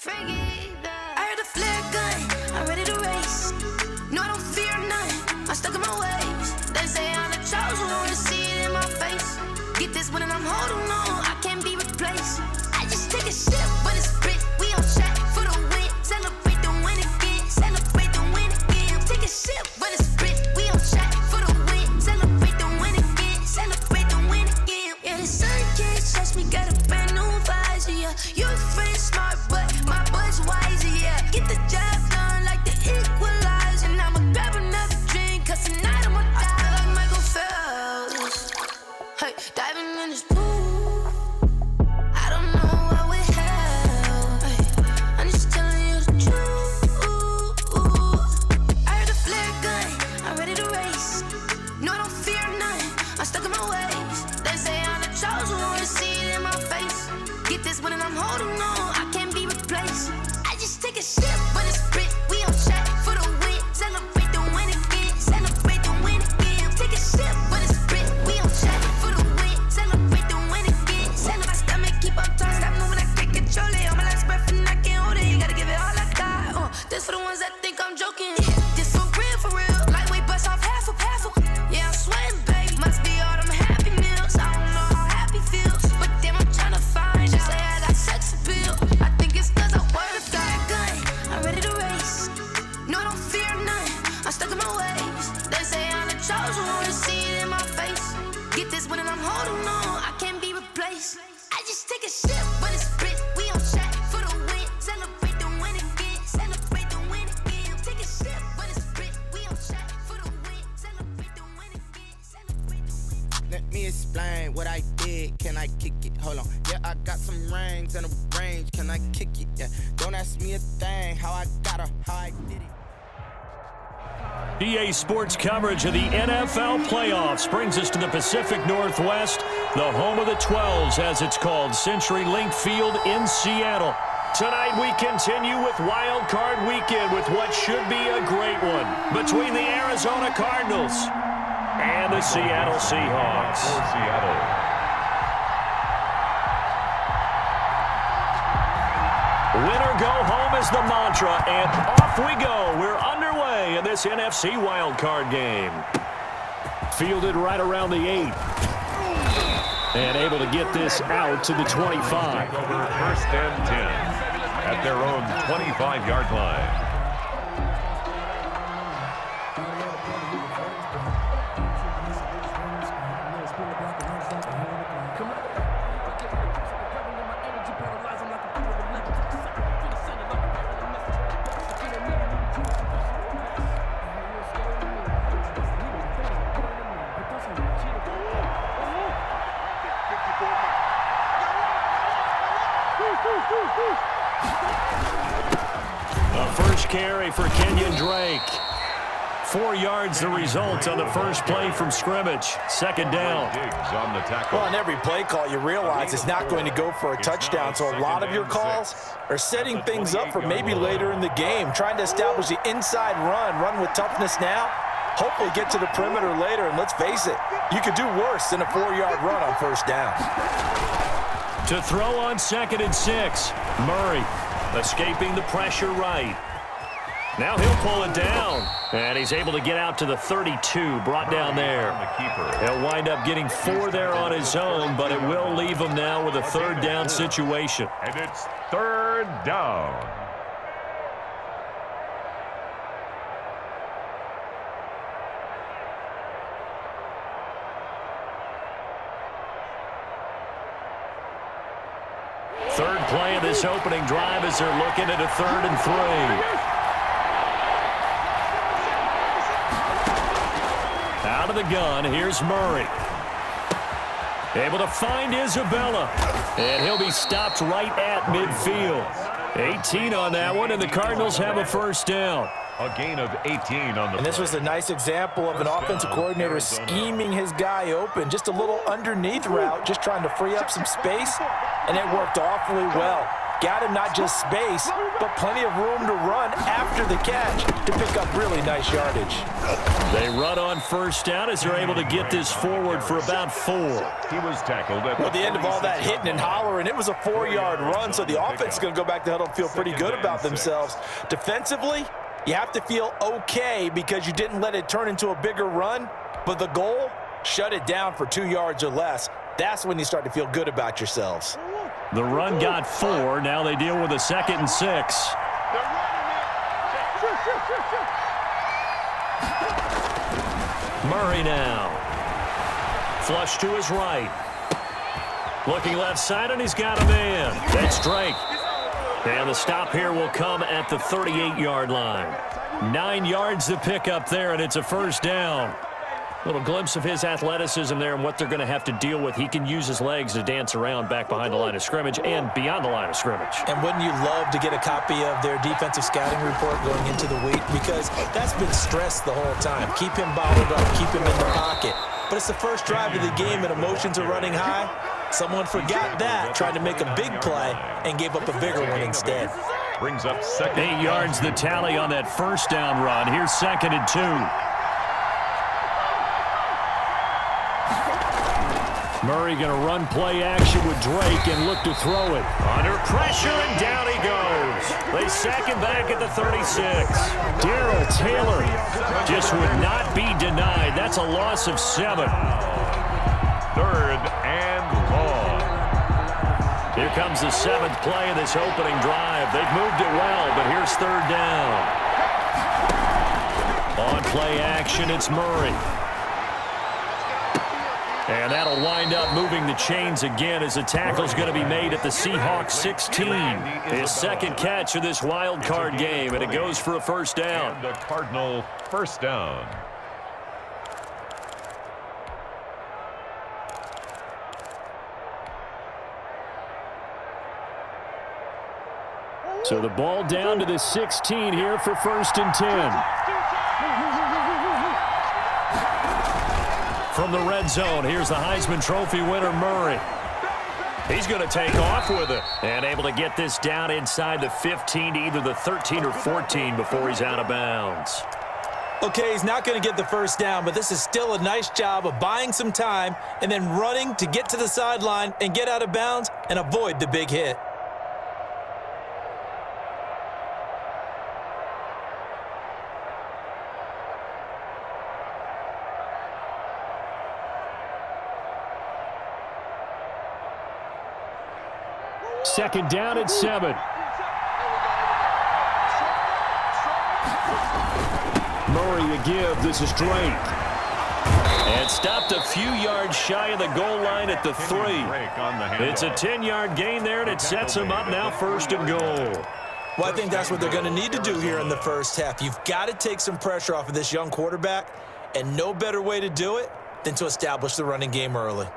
I heard a flare gun, I'm ready to race. No, I don't fear none, I'm stuck in my ways. They say I'm the chosen one, to see it in my face. Get this one and I'm holding on, I can't be replaced. I just take a sip, but it's split, we on track for the win. Celebrate the win again, celebrate the win again. Take a sip, but it's split, we on track for the win. Celebrate the win again, celebrate the win again. Yeah, the sun can't touch me, got a brand new visor, yeah. You're a friend smart, but my boy's wiser, yeah. Get the job done like the equalizer. And I'ma grab another drink, cause tonight I'ma die like Michael Phelps. Hey, diving in this pool, I don't know what we have. Hey, I'm just telling you the truth. I heard a flare gun, I'm ready to race. No, I don't fear none, I'm stuck in my ways. They say I'm the chosen one, to see it in my face. Get this one and I'm holding on, I can't be replaced. I just take a sip, but it's split, we on track for the win. Celebrate the win again, celebrate the win again. Take a sip, but it's split, we on track for the win. Celebrate the win again, celebrate my stomach, keep up tall, stop moving, I can't control it. On my last breath and I can't hold it, you gotta give it all I got. This for the ones that think I'm joking. This for real, lightweight bust off half a. Yeah, I'm sweating, babe, must be all them happy meals. I don't know how happy feels, but damn, I'm tryna find just say I got sex appeal. I think it's cause I wear the fire gun, I'm ready to race. No, I don't fear none, I'm stuck in my ways. They say I'm the chosen one, to see it in my face. Get this one and I'm holding on, I can't be replaced. I just take a sip, but it's split, we on track for the win. Celebrate the win again, celebrate the win again. Take a sip, but it's split, we on track for the win. Celebrate the win again, celebrate the win. Let me explain what I did. Can I kick it? Hold on. Yeah, I got some rings and a range. Can I kick it? Yeah. Don't ask me a thing. How I got her, how I did it. EA Sports coverage of the NFL playoffs brings us to the Pacific Northwest, the home of the 12s, as it's called, CenturyLink Field in Seattle. Tonight we continue with Wild Card Weekend with what should be a great one between the Arizona Cardinals and the Seattle Seahawks. For Seattle. Winner go home is the mantra, and off we go. We're underway in this NFC wildcard game. Fielded right around the 8. And able to get this out to the 25. Over 1st and 10 at their own 25-yard line. The first carry for Kenyon Drake. 4 yards the result on the first play from scrimmage. Second down. On the tackle. Well, on every play call, you realize it's not going to go for a touchdown, so a lot of your calls are setting things up for maybe later in the game, trying to establish the inside run with toughness now, hopefully get to the perimeter later, and let's face it, you could do worse than a 4-yard run on first down. To throw on 2nd and 6. Murray escaping the pressure right. Now he'll pull it down. And he's able to get out to the 32, brought down there. He'll wind up getting 4 there on his own, but it will leave him now with a 3rd down situation. And it's 3rd down. Third play of this opening drive as they're looking at a 3rd and 3. Out of the gun, here's Murray. Able to find Isabella. And he'll be stopped right at midfield. 18 on that one, and the Cardinals have a first down. A gain of 18 on the And this was a nice example of an offensive coordinator scheming his guy open. Just a little underneath route, just trying to free up some space, and it worked awfully well. got him not just space, but plenty of room to run after the catch to pick up really nice yardage. They run on first down as they're able to get this forward for about 4. He was tackled at the end of all that hitting and hollering, it was a 4-yard run, so the offense is going to go back to huddle and feel pretty good about themselves. Defensively, you have to feel okay because you didn't let it turn into a bigger run, but the goal, shut it down for 2 yards or less. That's when you start to feel good about yourselves. The run got 4. Now they deal with a 2nd and 6. Murray now. Flush to his right. Looking left side, and he's got a man. That's Drake. And the stop here will come at the 38-yard line. 9 yards to pick up there, and it's a first down. Little glimpse of his athleticism there and what they're going to have to deal with. He can use his legs to dance around back behind the line of scrimmage and beyond the line of scrimmage. And wouldn't you love to get a copy of their defensive scouting report going into the week? Because that's been stressed the whole time. Keep him bottled up, keep him in the pocket. But it's the first drive of the game and emotions are running high. Someone forgot that, tried to make a big play and gave up a bigger one instead. Brings up 2nd. 8 yards the tally on that first down run. Here's 2nd and 2. Murray going to run play action with Drake and look to throw it. Under pressure, and down he goes. They sack him back at the 36. Darrell Taylor just would not be denied. That's a loss of 7. 3rd and long. Here comes the 7th play of this opening drive. They've moved it well, but here's 3rd down. On play action, it's Murray. And that'll wind up moving the chains again as the tackle's going to be made at the Seahawks 16. His 2nd catch of this wild card game, and it goes for a first down. And a Cardinal first down. So the ball down to the 16 here for 1st and 10. From the red zone, here's the Heisman Trophy winner, Murray. He's going to take off with it and able to get this down inside the 15 to either the 13 or 14 before he's out of bounds. Okay, he's not going to get the first down, but this is still a nice job of buying some time and then running to get to the sideline and get out of bounds and avoid the big hit. Second down at 7. Murray to give. This is Drake. And stopped a few yards shy of the goal line at the 3. It's a 10-yard gain there, and it sets him up now 1st and goal. Well, I think that's what they're going to need to do here in the first half. You've got to take some pressure off of this young quarterback, and no better way to do it than to establish the running game early.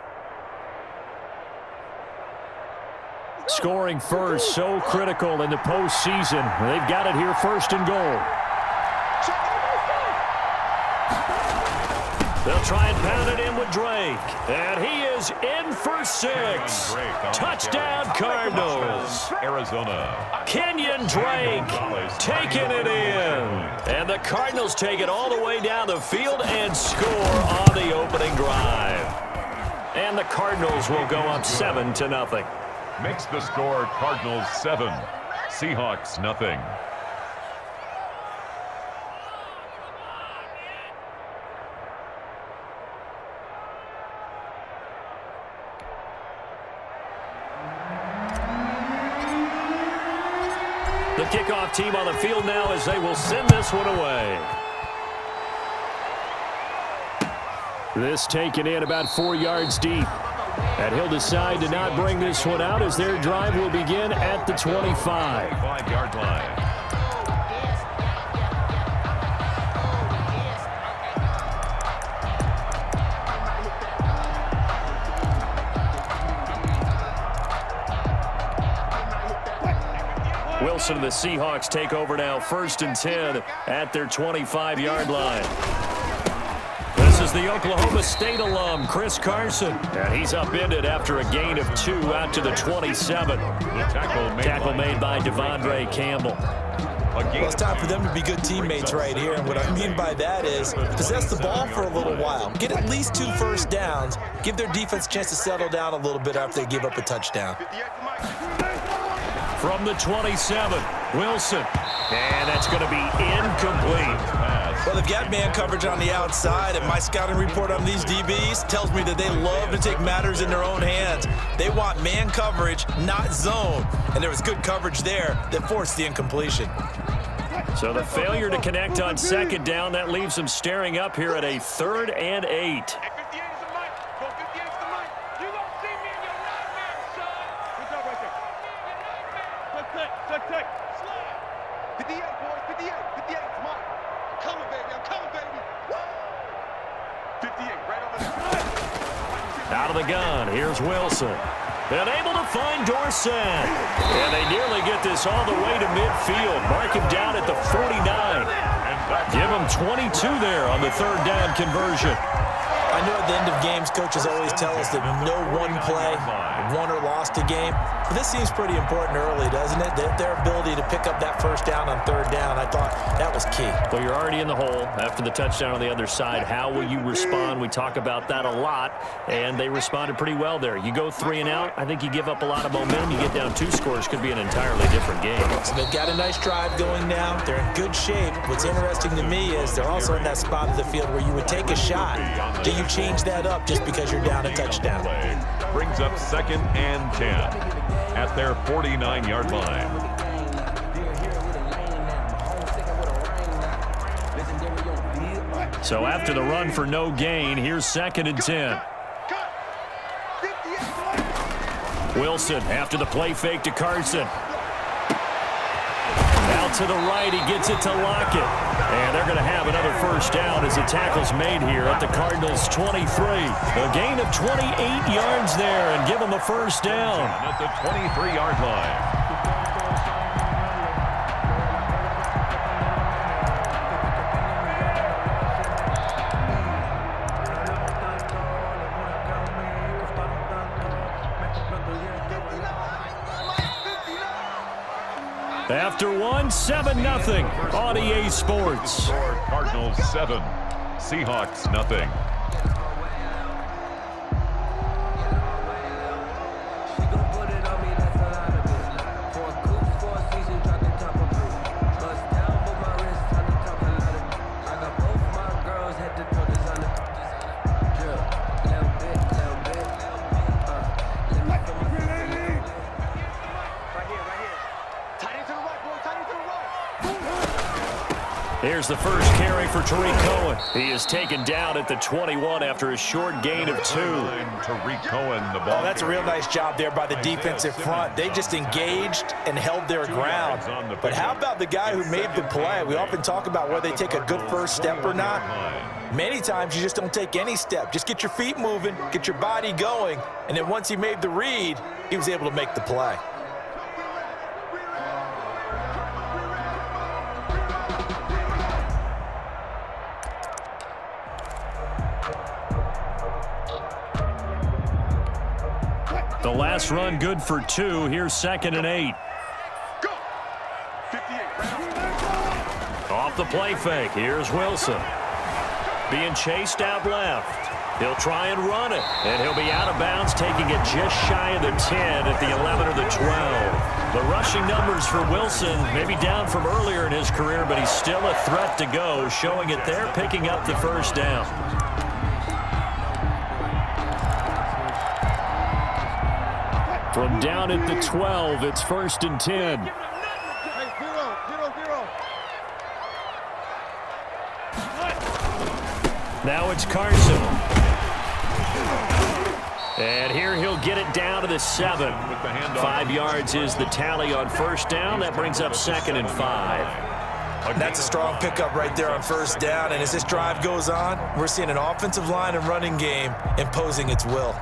Scoring first, so critical in the postseason. They've got it here 1st and goal. They'll try and pound it in with Drake. And he is in for 6. Touchdown, Cardinals. Arizona. Kenyon Drake taking it in. And the Cardinals take it all the way down the field and score on the opening drive. And the Cardinals will go up 7-0. Makes the score Cardinals 7, Seahawks nothing. The kickoff team on the field now as they will send this one away. This taken in about 4 yards deep. And he'll decide to not bring this one out as their drive will begin at the 25. 5-yard line. Wilson and the Seahawks take over now 1st and 10 at their 25-yard line. This is the Oklahoma State alum, Chris Carson. And he's upended after a gain of 2 out to the 27. Tackle made by Devondre Campbell. Well, it's time for them to be good teammates right here. And what I mean by that is possess the ball for a little while. Get at least 2 first downs. Give their defense a chance to settle down a little bit after they give up a touchdown. From the 27, Wilson. And that's going to be incomplete. Well, they've got man coverage on the outside, and my scouting report on these DBs tells me that they love to take matters in their own hands. They want man coverage, not zone. And there was good coverage there that forced the incompletion. So the failure to connect on second down, that leaves them staring up here at a 3rd and 8. Out of the gun, here's Wilson. And able to find Dorsett. And they nearly get this all the way to midfield. Mark him down at the 49. Give him 22 there on the 3rd down conversion. I know at the end of games, coaches always tell us that no one play won or lost a game. But this seems pretty important early, doesn't it? Their ability to pick up that first down on 3rd down, I thought that was key. Well, you're already in the hole after the touchdown on the other side. How will you respond? We talk about that a lot, and they responded pretty well there. You go 3 and out, I think you give up a lot of momentum. You get down 2 scores, could be an entirely different game. So they've got a nice drive going now. They're in good shape. What's interesting to me is they're also in that spot of the field where you would take a shot. Do you change that up just because you're down a touchdown? Brings up 2nd and 10 at their 49-yard line. So after the run for no gain, here's 2nd and 10. Wilson after the play fake to Carson. Out to the right, he gets it to Lockett. And they're going to have another first down as the tackle's made here at the Cardinals' 23. A gain of 28 yards there and give them the first down. At the 23-yard line. After 7-0 on EA Sports. Cardinals 7, Seahawks nothing. Here's the first carry for Tariq Cohen. He is taken down at the 21 after a short gain of 2. Tariq Cohen, the ball. Oh, that's a real nice job there by the defensive front. They just engaged and held their ground. But how about the guy who made the play? We often talk about whether they take a good first step or not. Many times you just don't take any step. Just get your feet moving, get your body going, and then once he made the read, he was able to make the play. The last run good for 2. Here's 2nd and 8. Off the play fake. Here's Wilson. Being chased out left. He'll try and run it. And he'll be out of bounds, taking it just shy of the 10 at the 11 or the 12. The rushing numbers for Wilson maybe down from earlier in his career, but he's still a threat to go, showing it there, picking up the first down. From down at the 12, it's 1st and 10. Now it's Carson. And here he'll get it down to the 7. 5 yards is the tally on first down. That brings up 2nd and 5. That's a strong pickup right there on first down. And as this drive goes on, we're seeing an offensive line and running game imposing its will.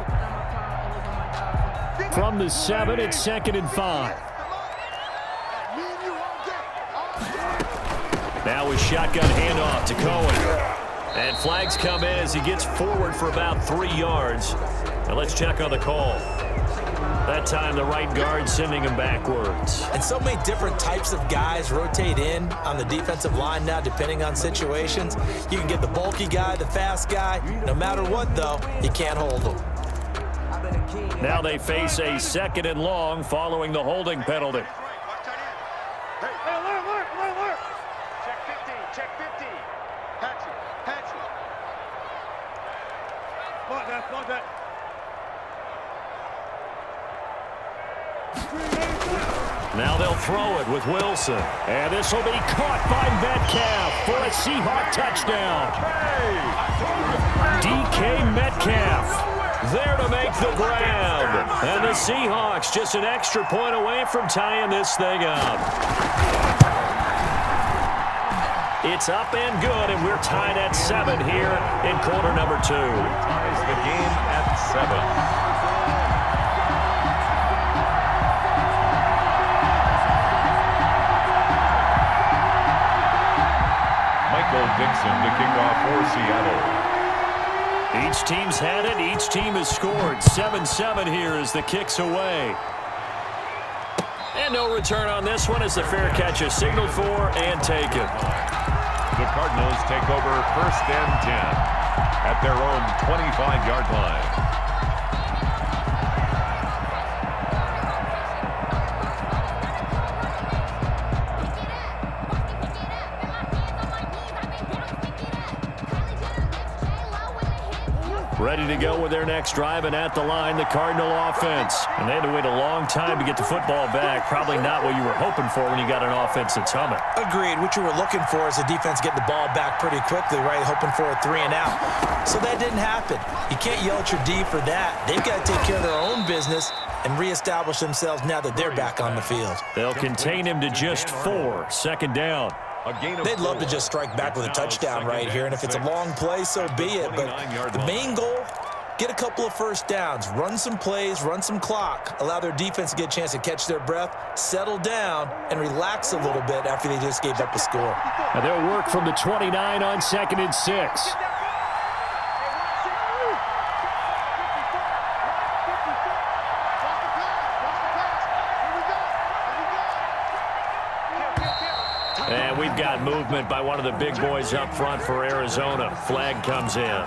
From the 7, it's 2nd and 5. Now a shotgun handoff to Cohen. And flags come in as he gets forward for about 3 yards. Now let's check on the call. That time the right guard sending him backwards. And so many different types of guys rotate in on the defensive line now depending on situations. You can get the bulky guy, the fast guy. No matter what, though, you can't hold them. Now they face a 2nd and long following the holding penalty. Now they'll throw it with Wilson. And this will be caught by Metcalf for a Seahawk touchdown. DK Metcalf there to make the grab. And the Seahawks just an extra point away from tying this thing up. It's up and good, and we're tied at 7 here in quarter number 2. Ties the game at 7. Dixon to kick off for Seattle. Each team's had it. Each team has scored. 7-7 here as the kick's away. And no return on this one as the fair catch is signaled for and taken. The Cardinals take over 1st and 10 at their own 25-yard line. Ready to go with their next drive, and at the line, the Cardinal offense. And they had to wait a long time to get the football back. Probably not what you were hoping for when you got an offense that's humming. Agreed. What you were looking for is the defense getting the ball back pretty quickly, right? Hoping for a 3 and out. So that didn't happen. You can't yell at your D for that. They've got to take care of their own business and reestablish themselves now that they're back on the field. They'll contain him to just 4. 2nd down. They'd love to just strike back with a touchdown right here, and if it's a long play, so be it. But the main goal, get a couple of first downs, run some plays, run some clock, allow their defense to get a chance to catch their breath, settle down, and relax a little bit after they just gave up a score. Now they'll work from the 29 on 2nd and 6. And we've got movement by one of the big boys up front for Arizona. Flag comes in.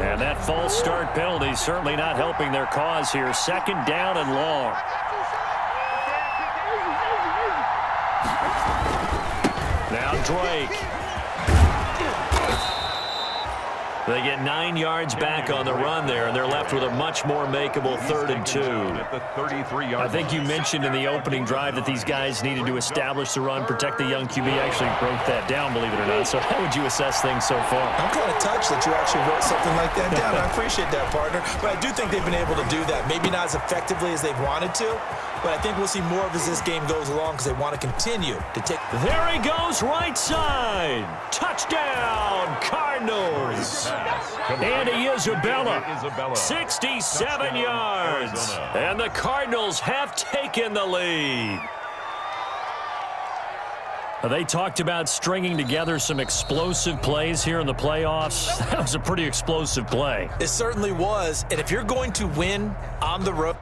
And that false start penalty certainly not helping their cause here. 2nd down and long. Now Drake. They get 9 yards back on the run there, and they're left with a much more makeable 3rd and 2. I think you mentioned in the opening drive that these guys needed to establish the run, protect the young QB. Actually broke that down, believe it or not. So how would you assess things so far? I'm kind of touched that you actually wrote something like that down. I appreciate that, partner. But I do think they've been able to do that. Maybe not as effectively as they've wanted to, but I think we'll see more of as this game goes along because they want to continue to take. There he goes, right side. Touchdown, Cardinals. Andy Isabella, 67 yards. And the Cardinals have taken the lead. They talked about stringing together some explosive plays here in the playoffs. That was a pretty explosive play. It certainly was. And if you're going to win on the road,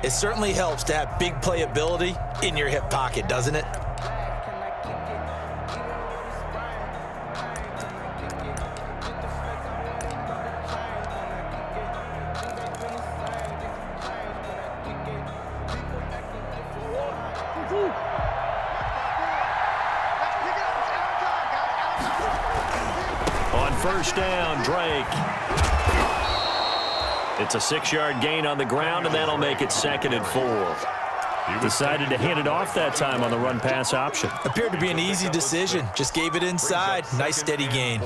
it certainly helps to have big playability in your hip pocket, doesn't it? On first down, Drake. It's a 6-yard gain on the ground, and that'll make it 2nd and 4. Decided to hand it off that time on the run-pass option. Appeared to be an easy decision. Just gave it inside. Nice steady gain.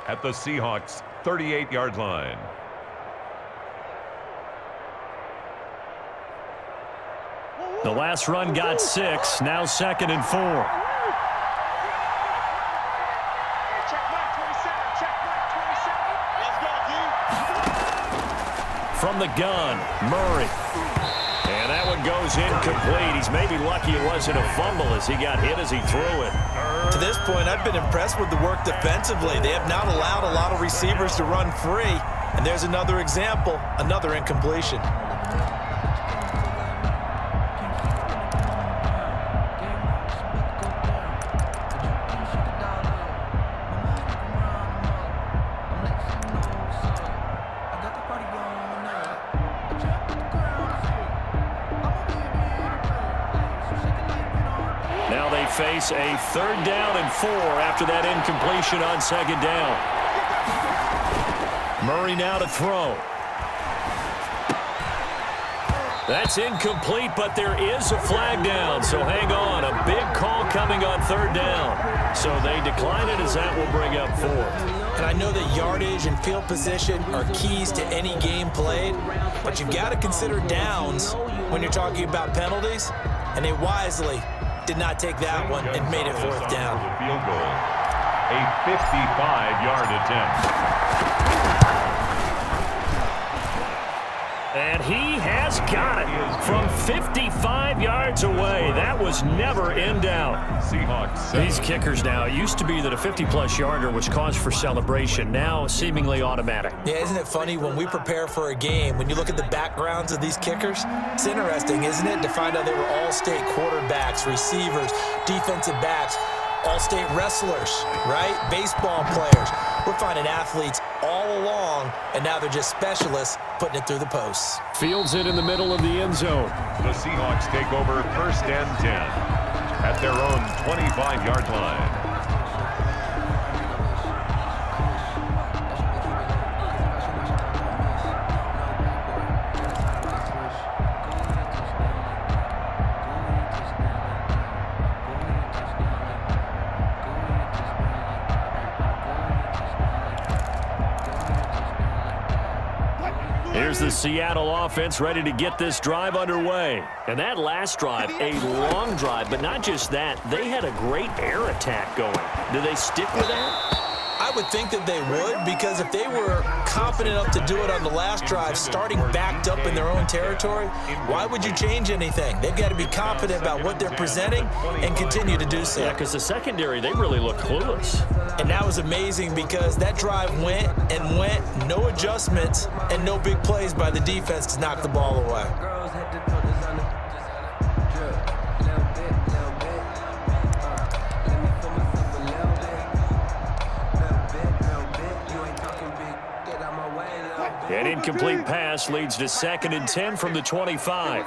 At the Seahawks 38-yard line. The last run got 6. Now 2nd and 4. From the gun, Murray. And that one goes incomplete. He's maybe lucky it wasn't a fumble as he got hit as he threw it. To this point, I've been impressed with the work defensively. They have not allowed a lot of receivers to run free. And there's another example, another incompletion. Now they face a 3rd down and 4 after that incompletion on 2nd down. Murray now to throw. That's incomplete, but there is a flag down, so hang on. A big call coming on 3rd down. So they decline it as that will bring up 4th. And I know that yardage and field position are keys to any game played, but you've got to consider downs when you're talking about penalties, and they wisely did not take that one and made it 4th down. Field goal. A 55-yard attempt. And he has got it from 55 yards away. That was never in doubt. Seahawks. These kickers now, it used to be that a 50-plus yarder was cause for celebration. Now seemingly automatic. Yeah, isn't it funny when we prepare for a game, when you look at the backgrounds of these kickers? It's interesting, isn't it, to find out they were all-state quarterbacks, receivers, defensive backs, all-state wrestlers, right? Baseball players. We're finding athletes all along, and now they're just specialists putting it through the posts. Fields it in the middle of the end zone. The Seahawks take over 1st and 10 at their own 25-yard line. Here's the Seattle offense ready to get this drive underway. And that last drive, a long drive, but not just that. They had a great air attack going. Do they stick with that? I would think that they would, because if they were confident enough to do it on the last drive, starting backed up in their own territory, why would you change anything? They've got to be confident about what they're presenting and continue to do so. Yeah, because the secondary, they really looked clueless. And that was amazing because that drive went and went, no adjustments, and no big plays by the defense to knock the ball away. An incomplete pass leads to 2nd and 10 from the 25.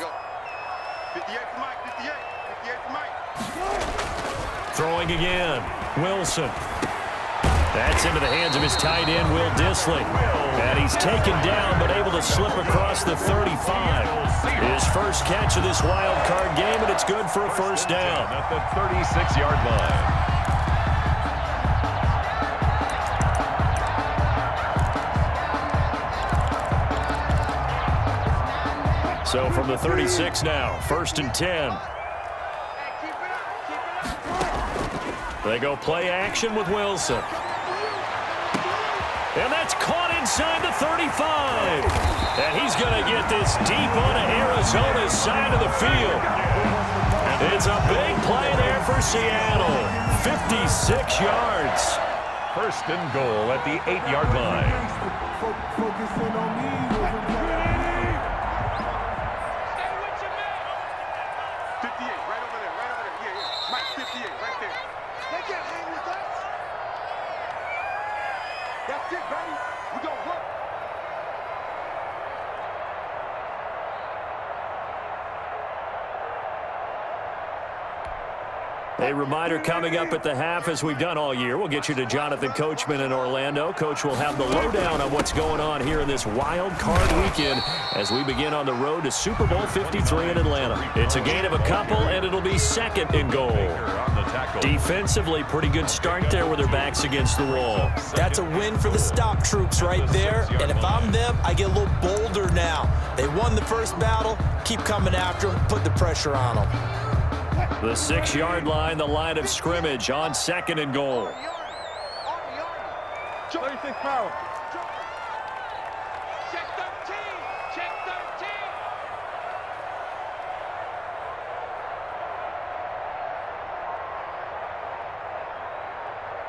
Throwing again. Wilson. That's into the hands of his tight end, Will Dissly. And he's taken down but able to slip across the 35. His first catch of this wild card game, and it's good for a 1st down. At the 36-yard line. So from the 36 now, 1st and 10. They go play action with Wilson. And that's caught inside the 35. And he's going to get this deep onto Arizona's side of the field. It's a big play there for Seattle. 56 yards. 1st and goal at the 8-yard line. A reminder coming up at the half, as we've done all year. We'll get you to Jonathan Coachman in Orlando. Coach will have the lowdown on what's going on here in this wild card weekend as we begin on the road to Super Bowl 53 in Atlanta. It's a gain of a couple, and it'll be second and goal. Defensively, pretty good start there with their backs against the wall. That's a win for the stop troops right there. And if I'm them, I get a little bolder now. They won the first battle. Keep coming after them. Put the pressure on them. The 6-yard line, the line of scrimmage on second and goal. 36 power. Check 13. Check 13.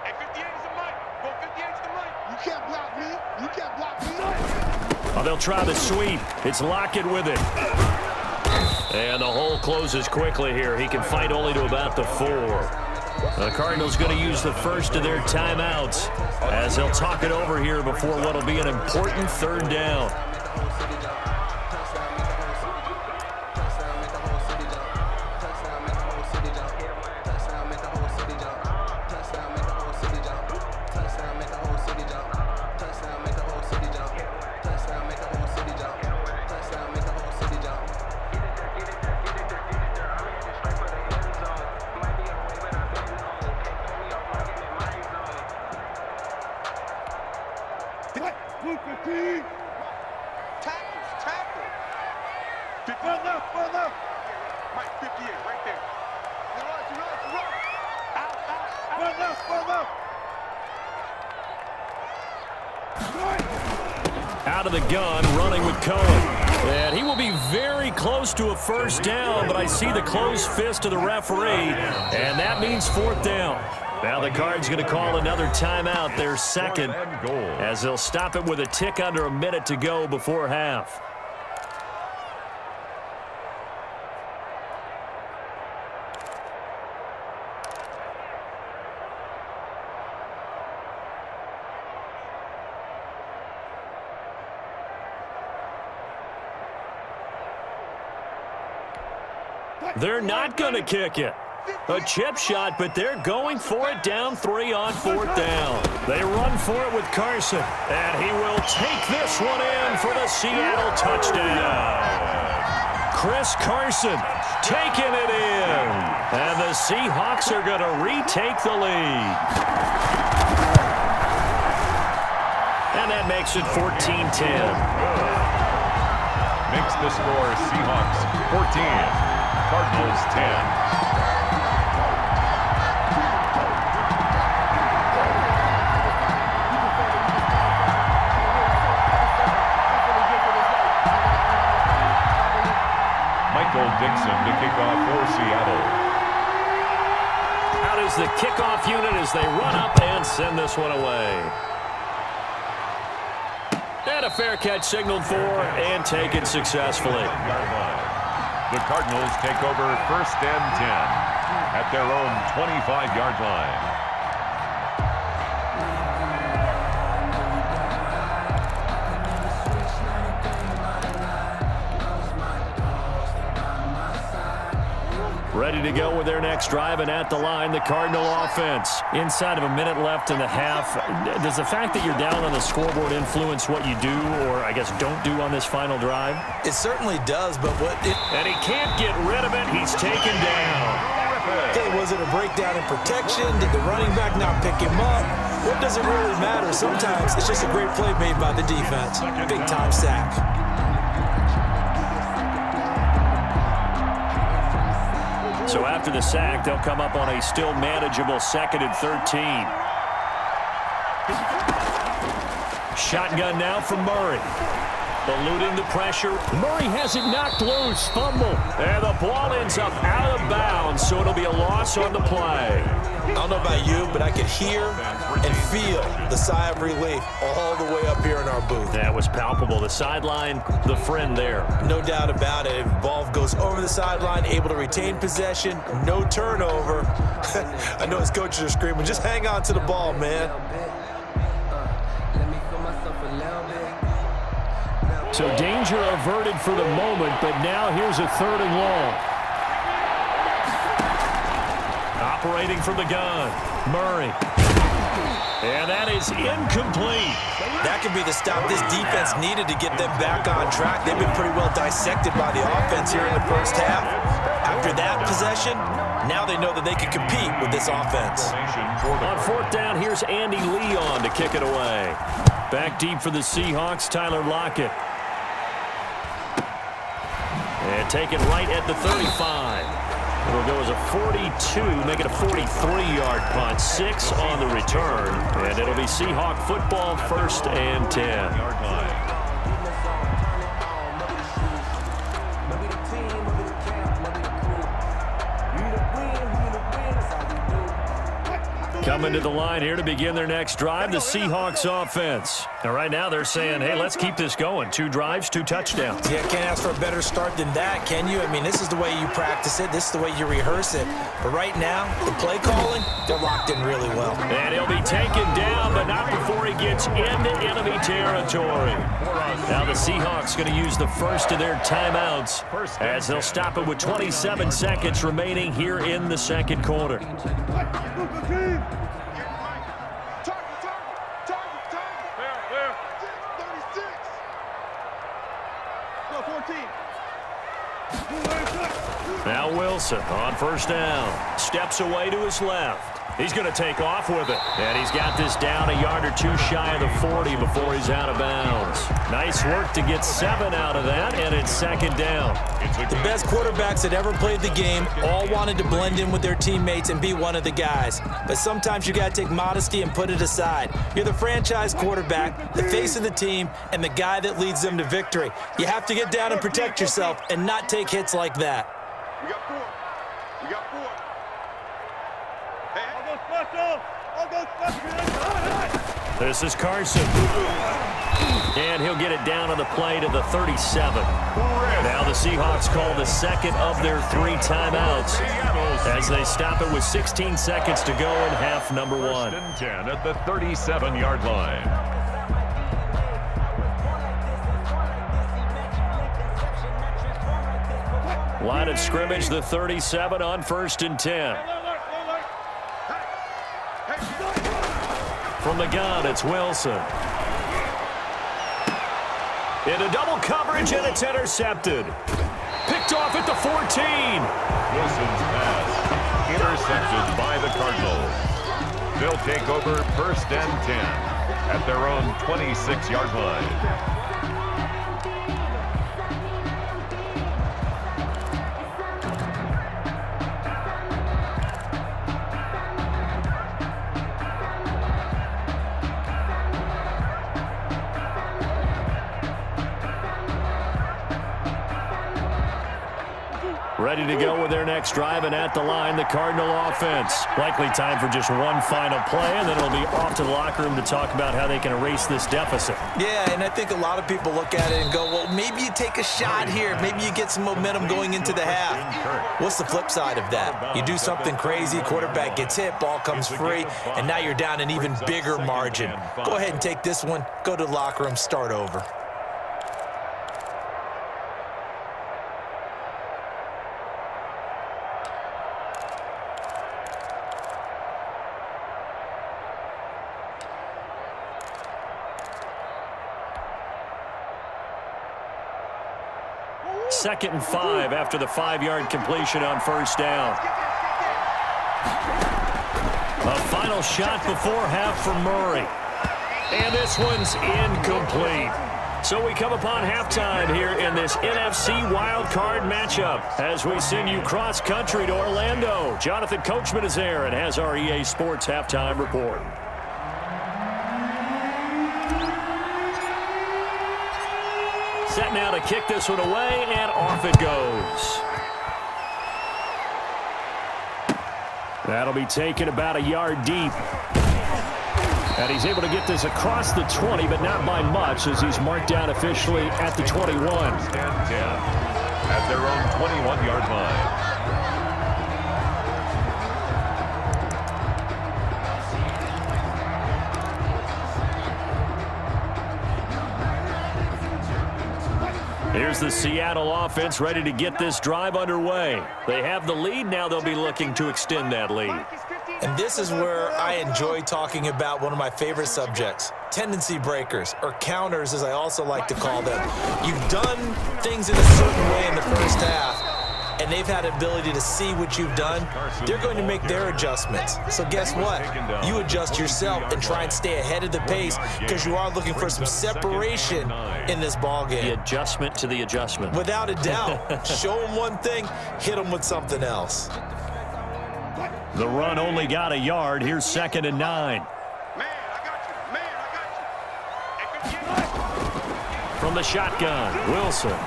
Hey, 58 is the mic. Go 58 is the mic. You can't block me. You can't block me. Oh, they'll try the sweep. It's Lockett with it. And the hole closes quickly here. He can fight only to about the 4. The Cardinals going to use the first of their timeouts as they'll talk it over here before what will be an important third down. Out of the gun, running with Cohen. And he will be very close to a first down, but I see the closed fist of the referee, and that means fourth down. Now the Cards going to call another timeout, their second, as they'll stop it with a tick under a minute to go before half. They're not going to kick it. A chip shot, but they're going for it down 3 on fourth down. They run for it with Carson, and he will take this one in for the Seattle touchdown. Chris Carson taking it in, and the Seahawks are going to retake the lead. And that makes it 14-10. Makes the score Seahawks 14. Cardinals 10. Michael Dixon to kick off for Seattle. Out is the kickoff unit as they run up and send this one away. And a fair catch signaled for and taken successfully. The Cardinals take over first and 10 at their own 25-yard line. Ready to go with their next drive, and at the line, the Cardinal offense. Inside of a minute left in the half, does the fact that you're down on the scoreboard influence what you do, or I guess don't do on this final drive? It certainly does, but And he can't get rid of it. He's taken down. Hey, was it a breakdown in protection? Did the running back not pick him up? What does it really matter? Sometimes it's just a great play made by the defense. Big-time sack. So after the sack, they'll come up on a still manageable 2nd and 13. Shotgun now from Murray. Eluding the pressure. Murray has it knocked loose. Fumble. And the ball ends up out of bounds, so it'll be a loss on the play. I don't know about you, but I could hear and feel the sigh of relief all the way up here in our booth. That was palpable. The sideline, the friend there. No doubt about it. If the ball goes over the sideline, able to retain possession, no turnover. I know his coaches are screaming, just hang on to the ball, man. So danger averted for the moment, but now here's a 3rd and long. Operating from the gun, Murray. And that is incomplete. That could be the stop this defense needed to get them back on track. They've been pretty well dissected by the offense here in the first half. After that possession, now they know that they can compete with this offense. On fourth down, here's Andy Leon to kick it away. Back deep for the Seahawks, Tyler Lockett. And taken right at the 35. It'll go as a 42, make it a 43-yard punt. 6 on the return. And it'll be Seahawk football, 1st and 10. Coming to the line here to begin their next drive, the Seahawks offense. And right now they're saying, hey, let's keep this going. 2 drives, 2 touchdowns. Yeah, can't ask for a better start than that, can you? I mean, this is the way you practice it. This is the way you rehearse it. But right now, the play calling, they're locked in really well. And he'll be taken down, but not before he gets into enemy territory. Now the Seahawks going to use the first of their timeouts as they'll stop it with 27 seconds remaining here in the second quarter. Now Wilson on first down. Steps away to his left. He's going to take off with it. And he's got this down a yard or 2 shy of the 40 before he's out of bounds. Nice work to get 7 out of that, and it's second down. The best quarterbacks that ever played the game all wanted to blend in with their teammates and be one of the guys. But sometimes you got to take modesty and put it aside. You're the franchise quarterback, the face of the team, and the guy that leads them to victory. You have to get down and protect yourself and not take hits like that. We got 4. We got 4. This is Carson. And he'll get it down on the play to the 37. Now the Seahawks call the second of their 3 timeouts as they stop it with 16 seconds to go in half number 1. 1st and 10 at the 37-yard line. Line of scrimmage, the 37 on 1st and 10. From the gun, it's Wilson. Into double coverage, and it's intercepted. Picked off at the 14. Wilson's pass intercepted by the Cardinals. They'll take over 1st and 10 at their own 26-yard line. Ready to go with their next drive, and at the line, the Cardinal offense. Likely time for just one final play, and then it'll be off to the locker room to talk about how they can erase this deficit. Yeah, and I think a lot of people look at it and go, well, maybe you take a shot here. Maybe you get some momentum going into the half. What's the flip side of that? You do something crazy, quarterback gets hit, ball comes free, and now you're down an even bigger margin. Go ahead and take this one, go to the locker room, start over. Second and 5 after the 5-yard completion on first down. A final shot before half for Murray. And this one's incomplete. So we come upon halftime here in this NFC wildcard matchup as we send you cross-country to Orlando. Jonathan Coachman is there and has our EA Sports halftime report. Set now to kick this one away, and off it goes. That'll be taken about a yard deep. And he's able to get this across the 20, but not by much, as he's marked down officially at the 21. 1st and 10 at their own 21-yard line. Here's Here's the Seattle offense ready to get this drive underway. They have the lead. Now they'll be looking to extend that lead. And this is where I enjoy talking about one of my favorite subjects, tendency breakers, or counters as I also like to call them. You've done things in a certain way in the first half, and they've had the ability to see what you've done. They're going to make their adjustments. So guess what? You adjust yourself and try and stay ahead of the pace because you are looking for some separation in this ballgame. The adjustment to the adjustment. Without a doubt. Show them one thing, hit them with something else. The run only got a yard. Here's 2nd and 9. Man, I got you. Man, I got you. From the shotgun, Wilson.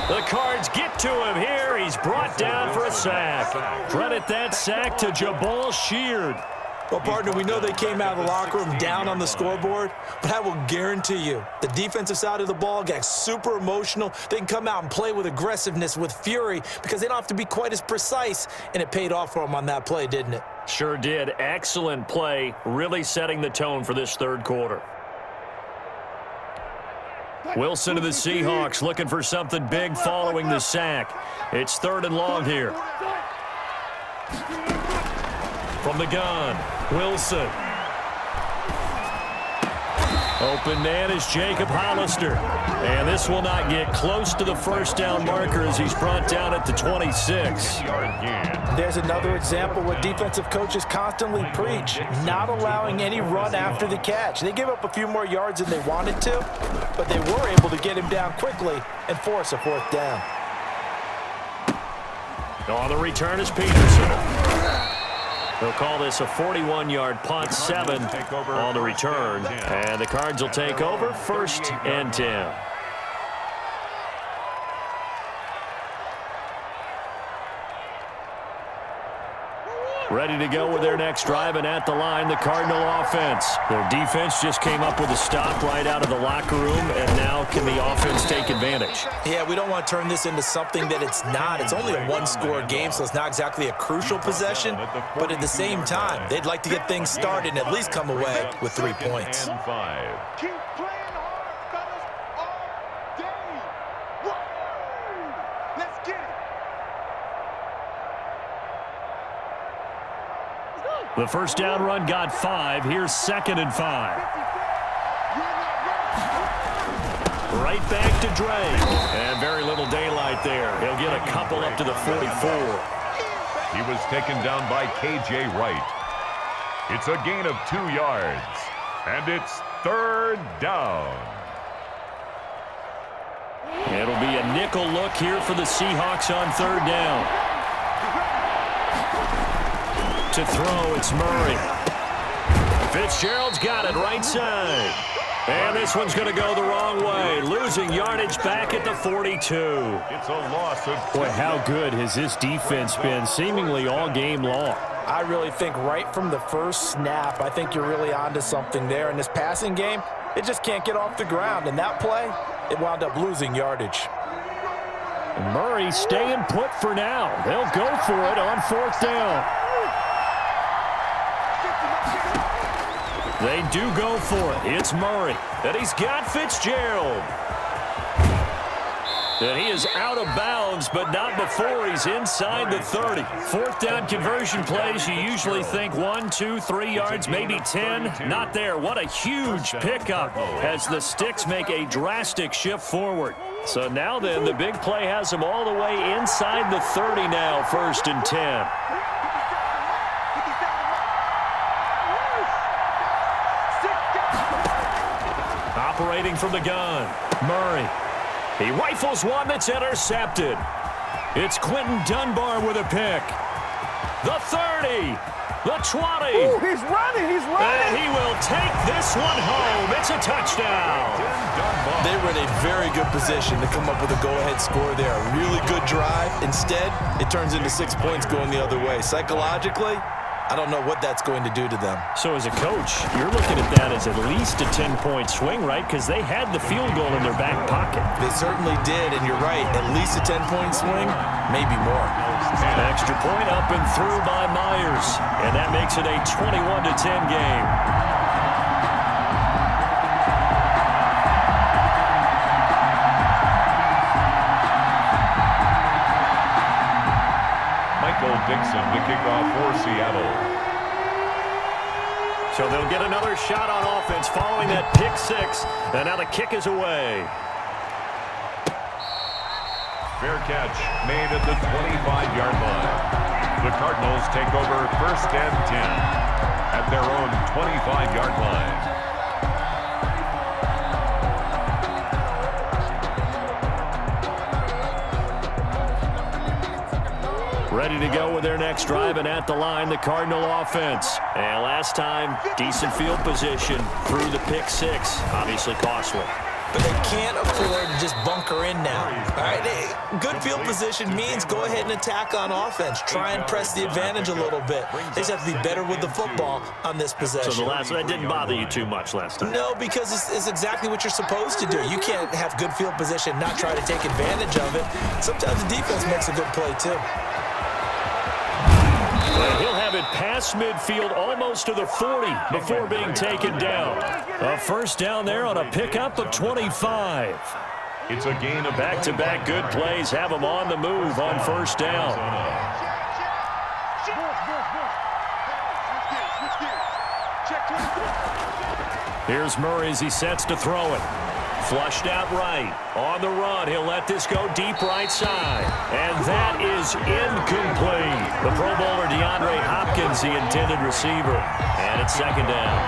The Cards get to him here. He's brought down for a sack. Credit that sack to Jabal Sheard. Well, partner, we know they came out of the locker room down on the scoreboard, but I will guarantee you the defensive side of the ball gets super emotional. They can come out and play with aggressiveness, with fury, because they don't have to be quite as precise, and it paid off for them on that play, didn't it? Sure did. Excellent play, really setting the tone for this third quarter. Wilson to the Seahawks looking for something big following the sack. It's 3rd and long here. From the gun, Wilson. Open man is Jacob Hollister. And this will not get close to the first down marker as he's brought down at the 26. There's another example what defensive coaches constantly preach, not allowing any run after the catch. They gave up a few more yards than they wanted to, but they were able to get him down quickly and force a 4th down. On the return is Peterson. They'll call this a 41-yard punt, 7 on the return. And the Cards will take over, 1st and 10. Ready to go with their next drive, and at the line, the Cardinal offense. Their defense just came up with a stop right out of the locker room, and now can the offense take advantage? Yeah, we don't want to turn this into something that it's not. It's only a one-score game, so it's not exactly a crucial possession, but at the same time, they'd like to get things started and at least come away with 3 points. Keep playing hard, fellas, all day. Woo! Let's get it. The first down run got 5. Here's 2nd and 5. Right back to Dre. And very little daylight there. He'll get a couple up to the 44. He was taken down by K.J. Wright. It's a gain of 2 yards. And it's 3rd down. It'll be a nickel look here for the Seahawks on 3rd down. To throw, it's Murray. Fitzgerald's got it right side. And this one's going to go the wrong way. Losing yardage back at the 42. It's a loss of 2. Boy, how good has this defense been seemingly all game long? I really think right from the first snap, I think you're really onto something there. In this passing game, it just can't get off the ground. And that play, it wound up losing yardage. Murray staying put for now. They'll go for it on 4th down. They do go for it. It's Murray. And he's got Fitzgerald. And he is out of bounds, but not before he's inside the 30. 4th down conversion plays, you usually think 1, 2, 3 yards, maybe 10. Not there. What a huge pickup as the Sticks make a drastic shift forward. So now then, the big play has them all the way inside the 30 now, 1st and 10. Operating from the gun, Murray. He rifles one that's intercepted. It's Quentin Dunbar with a pick. The 30, the 20. Ooh, he's running. And he will take this one home. It's a touchdown. They were in a very good position to come up with a go-ahead score there. A really good drive. Instead, it turns into 6 points going the other way. Psychologically, I don't know what that's going to do to them. So as a coach, you're looking at that as at least a 10-point swing, right? Because they had the field goal in their back pocket. They certainly did, and you're right. At least a 10-point swing, maybe more. An extra point up and through by Myers. And that makes it a 21-10 game. Michael Dixon to kick off for Seattle. So they'll get another shot on offense following that pick six. And now the kick is away. Fair catch made at the 25-yard line. The Cardinals take over 1st and 10 at their own 25-yard line. Ready to go with their next drive, and at the line, the Cardinal offense. And last time, decent field position through the pick six. Obviously costly. But they can't afford to just bunker in now. All right, good field position means go ahead and attack on offense. Try and press the advantage a little bit. They just have to be better with the football on this possession. So that didn't bother you too much last time? No, because it's exactly what you're supposed to do. You can't have good field position, not try to take advantage of it. Sometimes the defense makes a good play, too. And he'll have it past midfield almost to the 40 before being taken down. A first down there on a pickup of 25. It's a gain of back-to-back good plays have him on the move on first down. Here's Murray as he sets to throw it. Flushed out right. On the run, he'll let this go deep right side. And that is incomplete. The Pro Bowler DeAndre Hopkins, the intended receiver. And it's second down.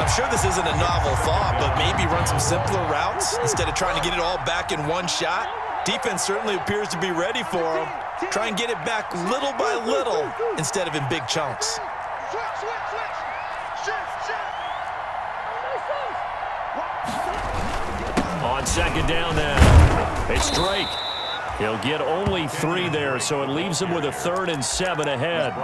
I'm sure this isn't a novel thought, but maybe run some simpler routes instead of trying to get it all back in one shot. Defense certainly appears to be ready for him. Try and get it back little by little instead of in big chunks. On second down then, it's Drake. He'll get only 3 there, so it leaves him with a 3rd and 7 ahead.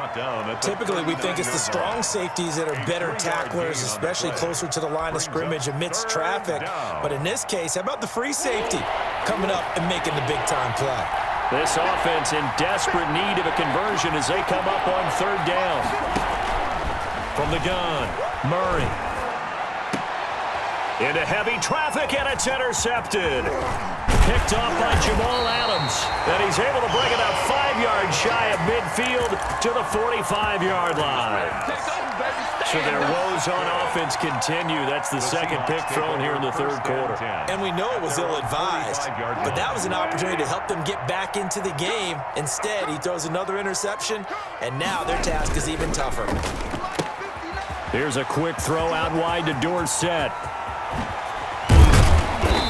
Typically, we think it's the strong safeties that are better tacklers, especially closer to the line of scrimmage amidst traffic. But in this case, how about the free safety coming up and making the big-time play? This offense in desperate need of a conversion as they come up on 3rd down. From the gun, Murray. Into heavy traffic, and it's intercepted. Picked off by Jamal Adams. And he's able to bring it up 5 yards shy of midfield to the 45-yard line. So their woes on offense continue. That's the second pick thrown here in the 3rd quarter. And we know it was ill-advised, but that was an opportunity to help them get back into the game. Instead, he throws another interception, and now their task is even tougher. Here's a quick throw out wide to Dorsett.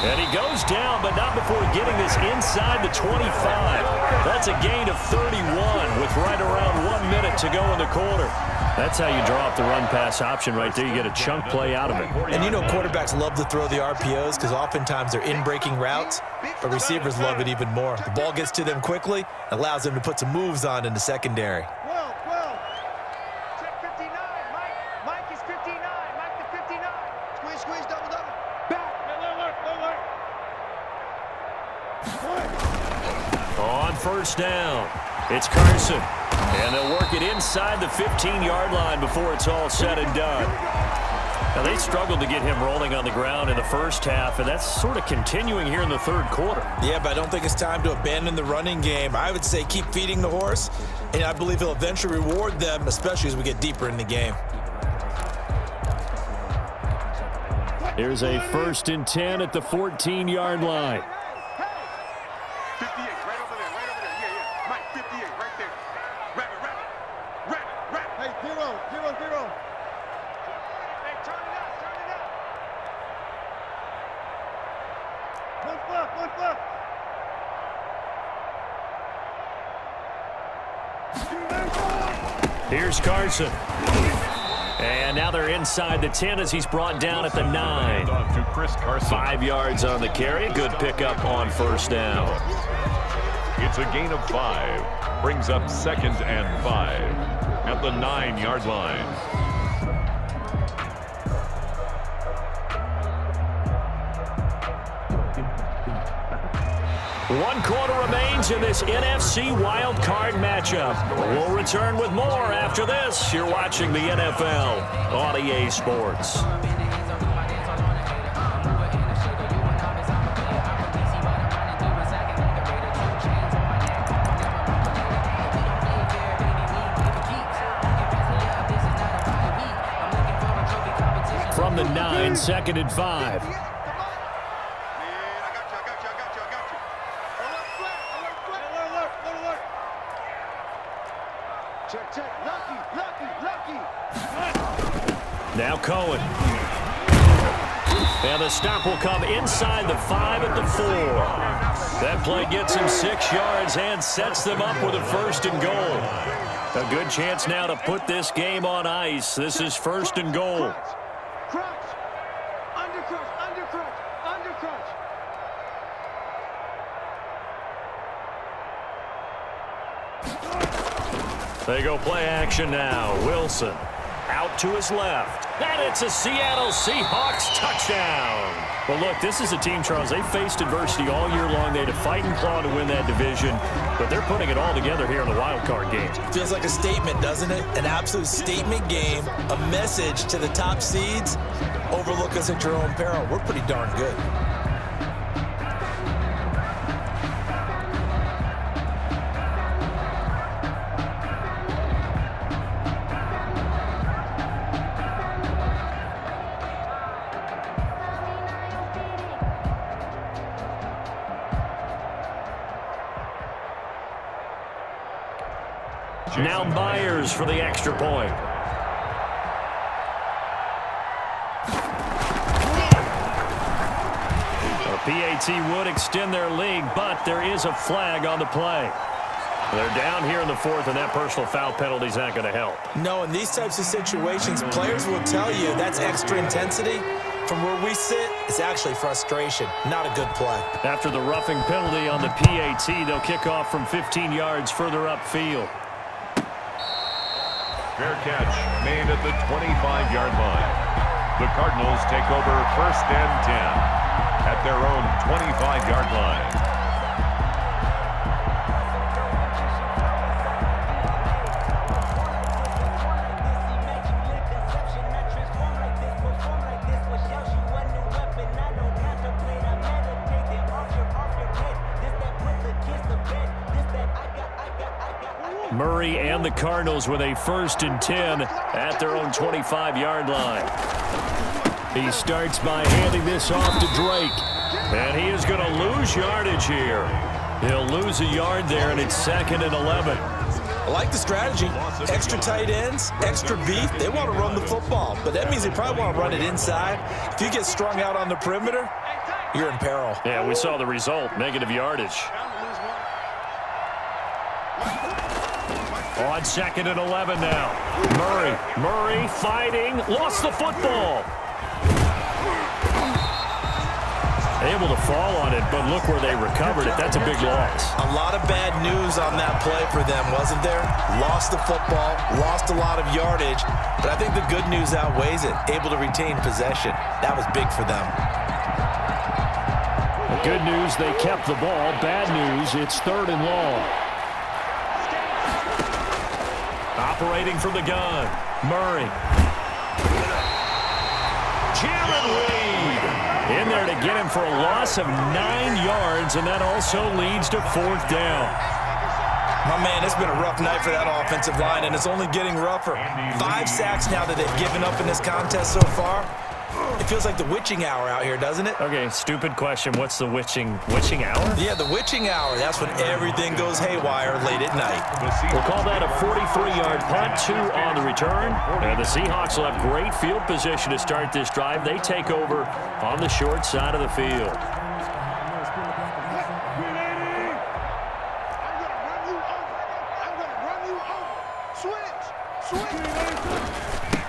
And he goes down, but not before getting this inside the 25. That's a gain of 31 with right around 1 minute to go in the quarter. That's how you draw up the run-pass option right there. You get a chunk play out of it. And you know quarterbacks love to throw the RPOs because oftentimes they're in-breaking routes, but receivers love it even more. The ball gets to them quickly, allows them to put some moves on in the secondary. Check 59. Mike is 59. Mike the 59. Squeeze, double. Back. On first down, it's Carson. And they'll work it inside the 15-yard line before it's all said and done. Now, they struggled to get him rolling on the ground in the first half, and that's sort of continuing here in the 3rd quarter. Yeah, but I don't think it's time to abandon the running game. I would say keep feeding the horse, and I believe he'll eventually reward them, especially as we get deeper in the game. Here's a 1st and 10 at the 14-yard line. 58, right over there. Yeah. Mike, 58, right there. Rabbit. Hey, zero. Hey, turn it up. One flip. Here's Carson. And now they're inside the 10 as he's brought down at the 9. To Chris Carson. 5 yards on the carry. Good pickup on first down. It's a gain of 5. Brings up 2nd and 5 at the 9-yard line. One quarter remains in this NFC Wild Card matchup. We'll return with more after this. You're watching the NFL on EA Sports. and 9, 2nd and 5. Man, I got you. Alert flat. Alert. Check. Lucky. Now Cohen. And the stop will come inside the 5 at the 4. That play gets him 6 yards and sets them up with a 1st and goal. A good chance now to put this game on ice. This is 1st and goal. Crunch. Under crunch. They go play action now. Wilson out to his left. And it's a Seattle Seahawks touchdown. Well, look, this is a team, Charles. They faced adversity all year long. They had to fight and claw to win that division, but they're putting it all together here in the wild card game. Feels like a statement, doesn't it? An absolute statement game, a message to the top seeds. Overlook us at your own peril. We're pretty darn good. Now Myers for the extra point. A PAT would extend their lead, but there is a flag on the play. They're down here in the 4th, and that personal foul penalty is not going to help. No, in these types of situations, players will tell you that's extra intensity. From where we sit, it's actually frustration, not a good play. After the roughing penalty on the PAT, they'll kick off from 15 yards further upfield. Fair catch made at the 25-yard line. The Cardinals take over 1st and 10 at their own 25-yard line. Murray and the Cardinals with a 1st and 10 at their own 25-yard line. He starts by handing this off to Drake. And he is going to lose yardage here. He'll lose a yard there, and it's 2nd and 11. I like the strategy. Extra tight ends, extra beef. They want to run the football, but that means they probably want to run it inside. If you get strung out on the perimeter, you're in peril. Yeah, we saw the result, negative yardage. On 2nd and 11 now. Murray fighting, lost the football. Able to fall on it, but look where they recovered it. That's a big loss. A lot of bad news on that play for them, wasn't there? Lost the football, lost a lot of yardage, but I think the good news outweighs it. Able to retain possession. That was big for them. The good news, they kept the ball. Bad news, it's 3rd and long. Operating from the gun, Murray. Jared Reed in there to get him for a loss of 9 yards, and that also leads to 4th down. My man, it's been a rough night for that offensive line, and it's only getting rougher. 5 sacks now that they've given up in this contest so far. It feels like the witching hour out here, doesn't it? Okay, stupid question. What's the witching hour? Yeah, the witching hour. That's when everything goes haywire late at night. We'll call that a 43-yard punt, 2 on the return. And the Seahawks will have great field position to start this drive. They take over on the short side of the field.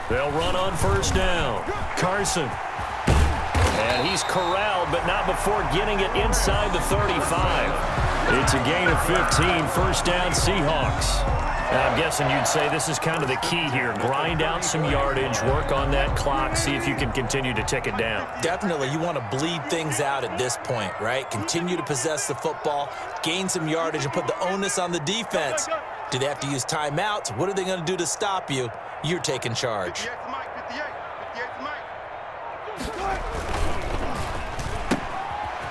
They'll run on 1st down. Carson. And he's corralled, but not before getting it inside the 35. It's a gain of 15, 1st down Seahawks. And I'm guessing you'd say this is kind of the key here. Grind out some yardage, work on that clock, see if you can continue to tick it down. Definitely, you want to bleed things out at this point, right? Continue to possess the football, gain some yardage, and put the onus on the defense. Do they have to use timeouts? What are they going to do to stop you? You're taking charge. 58 to Mike, 58 to Mike.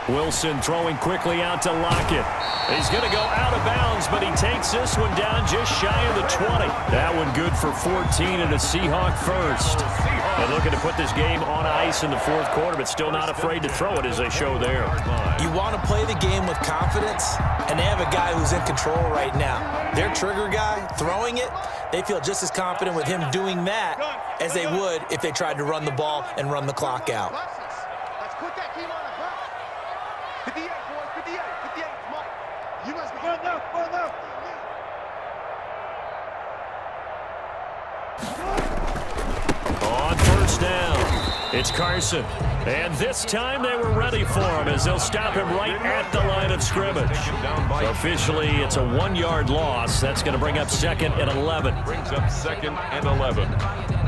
Wilson throwing quickly out to Lockett. He's going to go out of bounds, but he takes this one down just shy of the 20. That one good for 14 and a Seahawk first. And looking to put this game on ice in the fourth quarter, but still not afraid to throw it as they show there. You want to play the game with confidence, and they have a guy who's in control right now. Their trigger guy, throwing it, they feel just as confident with him doing that as they would if they tried to run the ball and run the clock out. Let's put that team on the bus. 58, boys, 58, 58, Mike. You must be good enough, good enough. On first down, it's Carson. And this time they were ready for him as they'll stop him right at the line of scrimmage. Officially, it's a 1-yard loss. That's going to bring up 2nd and 11. Brings up 2nd and 11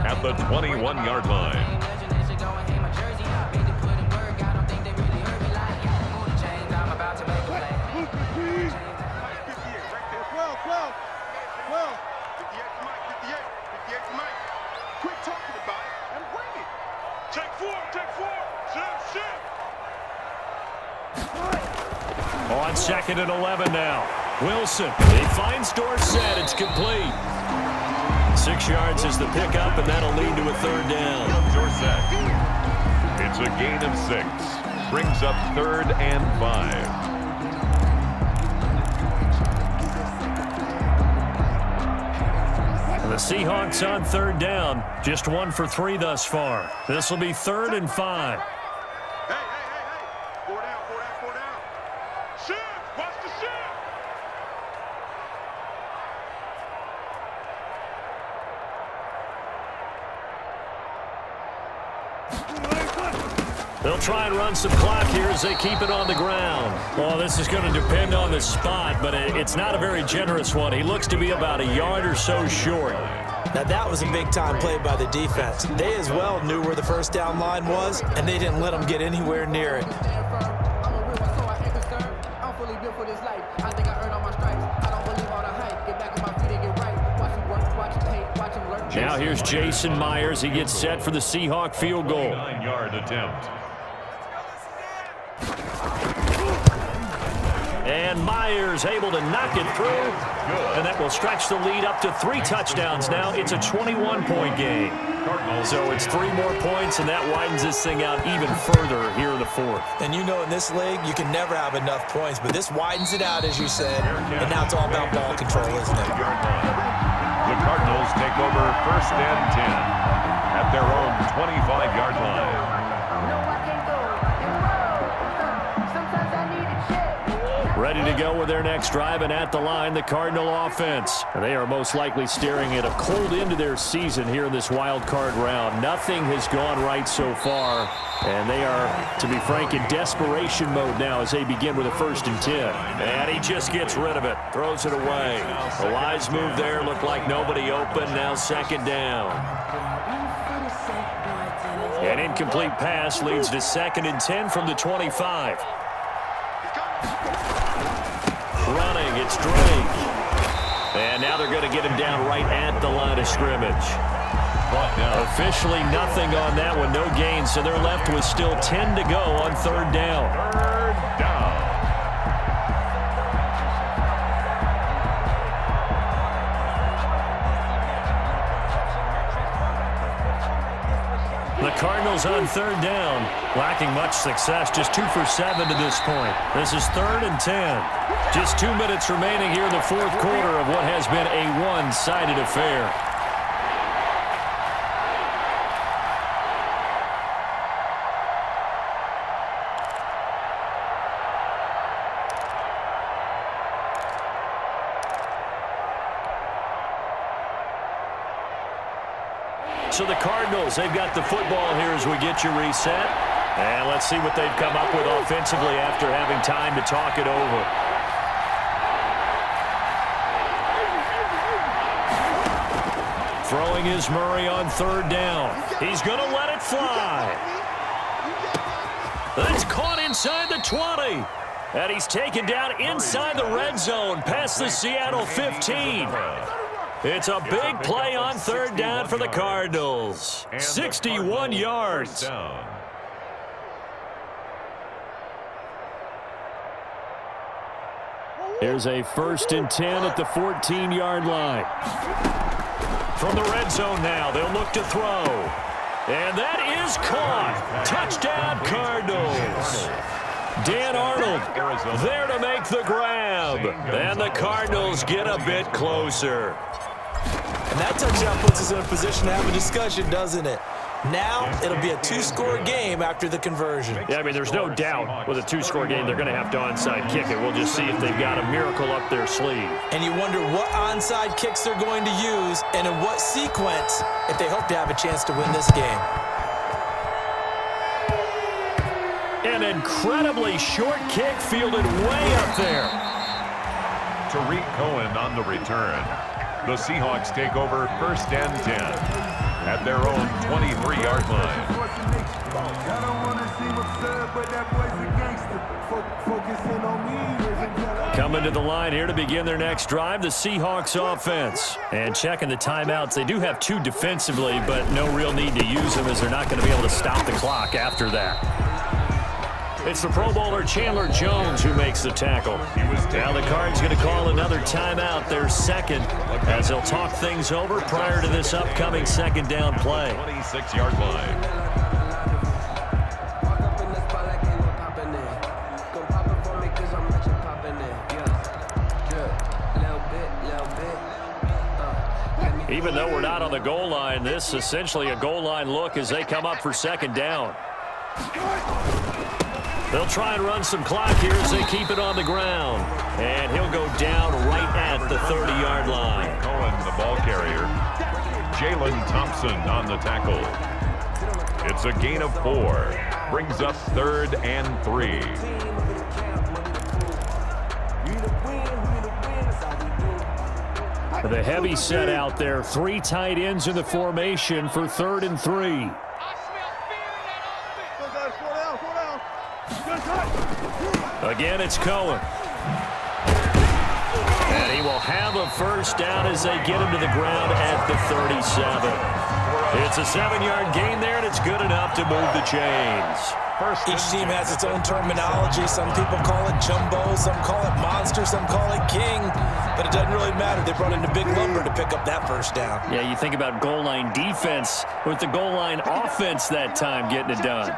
at the 21-yard line. On 2nd and 11 now. Wilson, he finds Dorsett. It's complete. 6 yards is the pickup, and that'll lead to a 3rd down. Dorsett. It's a gain of 6. Brings up 3rd and 5. The Seahawks on 3rd down. Just 1 for 3 thus far. This will be 3rd and 5. Hey. 4 down. Shift. Watch the shift. They'll try and run some clock here as they keep it on the ground. Well, this is going to depend on the spot, but it's not a very generous one. He looks to be about a yard or so short. Now, that was a big-time play by the defense. They as well knew where the first down line was, and they didn't let them get anywhere near it. Now here's Jason Myers. He gets set for the Seahawk field goal. 9-yard attempt. And Myers able to knock it through. And that will stretch the lead up to 3 touchdowns now. It's a 21-point game. So it's 3 more points, and that widens this thing out even further here in the 4th. And you know in this league, you can never have enough points, but this widens it out, as you said. And now it's all about ball control, isn't it? The Cardinals take over 1st and 10 at their own 25-yard line. Ready to go with their next drive, and at the line, the Cardinal offense. They are most likely staring at a cold end to their season here in this wild card round. Nothing has gone right so far, and they are, to be frank, in desperation mode now as they begin with a 1st and 10. And he just gets rid of it, throws it away. A wise move there, looked like nobody open, now 2nd down. An incomplete pass leads to 2nd and 10 from the 25. Running, it's Drake. And now they're going to get him down right at the line of scrimmage. Officially nothing on that one, no gain, so they're left with still 10 to go on 3rd down. 3rd down. The Cardinals on 3rd down, lacking much success, just 2 for 7 to this point. This is 3rd and 10. Just 2 minutes remaining here in the 4th quarter of what has been a one-sided affair. So the Cardinals, they've got the football here as we get you reset. And let's see what they've come up with offensively after having time to talk it over. Throwing is Murray on 3rd down. He's going to let it fly. That's caught inside the 20. And he's taken down inside the red zone past the Seattle 15. It's a big play on 3rd down for the Cardinals. 61 yards. Here's a 1st and 10 at the 14-yard line. From the red zone now, they'll look to throw. And that is caught. Touchdown, Cardinals. Dan Arnold there to make the grab. And the Cardinals get a bit closer. And that touchdown puts us in a position to have a discussion, doesn't it? Now it'll be a 2-score game after the conversion. Yeah, I mean, there's no doubt with a 2-score game they're going to have to onside kick it. We'll just see if they've got a miracle up their sleeve. And you wonder what onside kicks they're going to use and in what sequence if they hope to have a chance to win this game. An incredibly short kick fielded way up there. Tariq Cohen on the return. The Seahawks take over 1st and 10 at their own 23-yard line. Coming to the line here to begin their next drive, the Seahawks offense. And checking the timeouts, they do have 2 defensively, but no real need to use them as they're not going to be able to stop the clock after that. It's the Pro Bowler Chandler Jones who makes the tackle. Now the Cards going to call another timeout, their second, as they'll talk things over prior to this upcoming 2nd down play. 26-yard line. Even though we're not on the goal line, this is essentially a goal line look as they come up for 2nd down. They'll try and run some clock here as they keep it on the ground. And he'll go down right at the 30-yard line. Cohen, the ball carrier. Jalen Thompson on the tackle. It's a gain of 4. Brings up 3rd and 3. The heavy set out there. 3 tight ends in the formation for 3rd and 3. Again, it's Cohen. And he will have a 1st down as they get him to the ground at the 37. It's a 7-yard gain there, and it's good enough to move the chains. Each team has its own terminology. Some people call it jumbo, some call it monster, some call it king. But it doesn't really matter. They brought in a big lumber to pick up that 1st down. Yeah, you think about goal line defense with the goal line offense that time getting it done.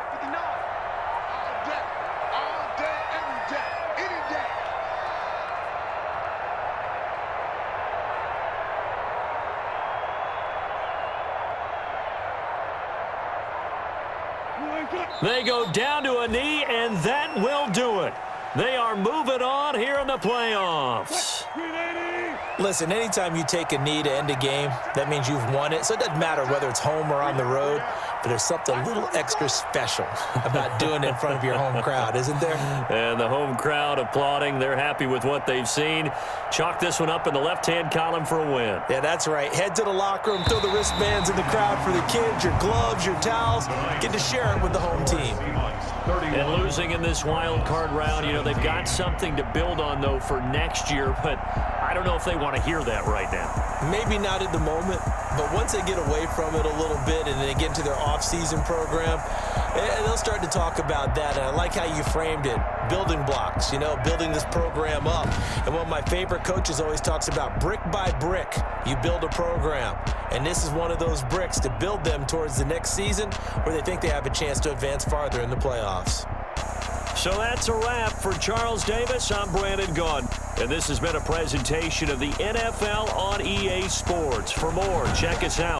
They go down to a knee, and that will do it. They are moving on here in the playoffs. Listen, anytime you take a knee to end a game, that means you've won it. So it doesn't matter whether it's home or on the road, but there's something a little extra special about doing it in front of your home crowd, isn't there? And the home crowd applauding. They're happy with what they've seen. Chalk this one up in the left-hand column for a win. Yeah, that's right. Head to the locker room, throw the wristbands in the crowd for the kids, your gloves, your towels. Get to share it with the home team. And losing in this wild card round, you know, they've got something to build on, though, for next year, but I don't know if they want to hear that right now. Maybe not at the moment, but once they get away from it a little bit and they get into their off-season program, they'll start to talk about that. And I like how you framed it, building blocks, you know, building this program up. And one of my favorite coaches always talks about brick by brick, you build a program. And this is one of those bricks to build them towards the next season where they think they have a chance to advance farther in the playoffs. So that's a wrap for Charles Davis. I'm Brandon Gunn. And this has been a presentation of the NFL on EA Sports. For more, check us out.